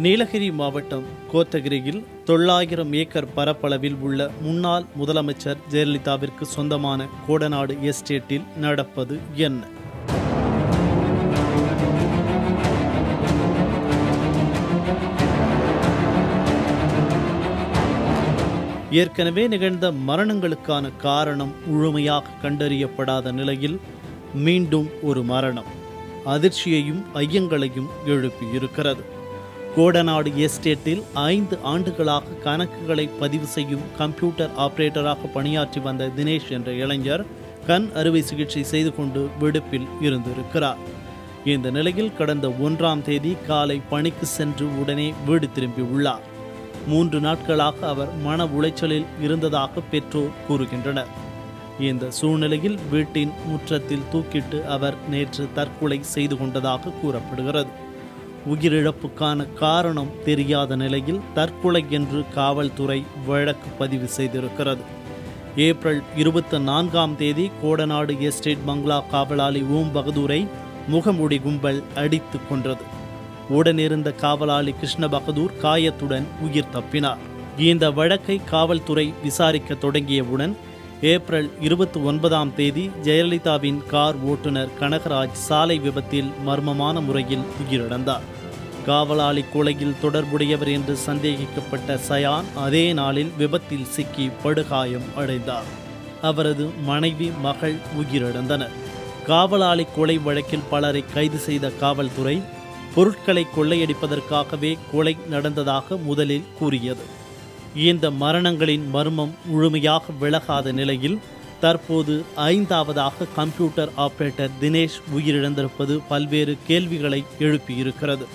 நீலகிரி மாவட்டம் கோத்தகிரியில் 900 ஏக்கர் பரப்பளவில் உள்ள முன்னாள் முதலமைச்சர் ஜெயலலிதாவிற்கு சொந்தமான கோடநாடு எஸ்டேட்டில் நடப்பது என்ன? ஏற்கனவே நிகழ்ந்த மரணங்களுக்கான காரணம் முழுமையாக கண்டறியப்படாத நிலையில் மீண்டும் ஒரு மரணம் அதிர்ச்சியையும் ஐயங்களையும் எழுப்பியிருக்கிறது. கோடநாடு எஸ்டேட்டில் 5 ஆண்டுகளாக கணக்குகளை பதிவு செய்யும் கம்ப்யூட்டர் ஆபரேட்டராக பணியாற்றி வந்த தினேஷ் என்ற இளைஞர் கண் அறுவை சிகிச்சை செய்து கொண்டு விடுப்பில் இருந்திருக்கிறார். இந்த நிலையில் கடந்த 1ஆம் தேதி காலை பணிக்கு சென்று உடனே வீடு திரும்பியுள்ளார். 3 நாட்களாக அவர் மன உளைச்சலில் இருந்ததாக பெற்றோர் கூறுகின்றனர். இந்த சூழ்நிலையில் வீட்டின் முற்றத்தில் தூக்கிட்டு அவர் நேற்று தற்கொலை செய்து கொண்டதாக கூறப்படுகிறது. உயிரிழப்புக்கான காரணம் தெரியாத நிலையில் தற்கொலை என்று காவல்துறை வழக்கு பதிவு செய்திருக்கிறது. ஏப்ரல் 24ஆம் தேதி கோடநாடு எஸ்டேட் பங்களா காவலாளி ஓம் பகதூரை முகமூடி கும்பல் அடித்து கொன்றது. உடனிருந்த காவலாளி கிருஷ்ண பகதூர் காயத்துடன் உயிர் தப்பினார். இந்த வழக்கை காவல்துறை விசாரிக்க தொடங்கியவுடன் ஏப்ரல் 29ஆம் தேதி ஜெயலலிதாவின் கார் ஓட்டுநர் கனகராஜ் சாலை விபத்தில் மர்மமான முறையில் உயிரிழந்தார். காவலாளி கொலையில் தொடர்புடையவர் என்று சந்தேகிக்கப்பட்ட சயான் அதே நாளில் விபத்தில் சிக்கி படுகாயம் அடைந்தார். அவரது மனைவி மகள் உயிரிழந்தனர். காவலாளி கொலை வழக்கில் பலரை கைது செய்த காவல்துறை பொருட்களை கொள்ளையடிப்பதற்காகவே கொலை நடந்ததாக முதலில் கூறியது. இந்த மரணங்களின் மர்மம் முழுமையாக விலகாத நிலையில் தற்போது 5ஆவதாக கம்ப்யூட்டர் ஆபரேட்டர் தினேஷ் உயிரிழந்திருப்பது பல்வேறு கேள்விகளை எழுப்பியிருக்கிறது.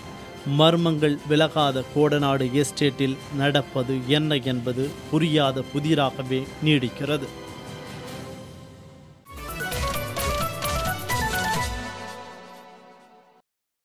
மர்மங்கள் விலகாத கோடநாடு எஸ்டேட்டில் நடப்பது என்ன என்பது புரியாத புதிராகவே நீடிக்கிறது.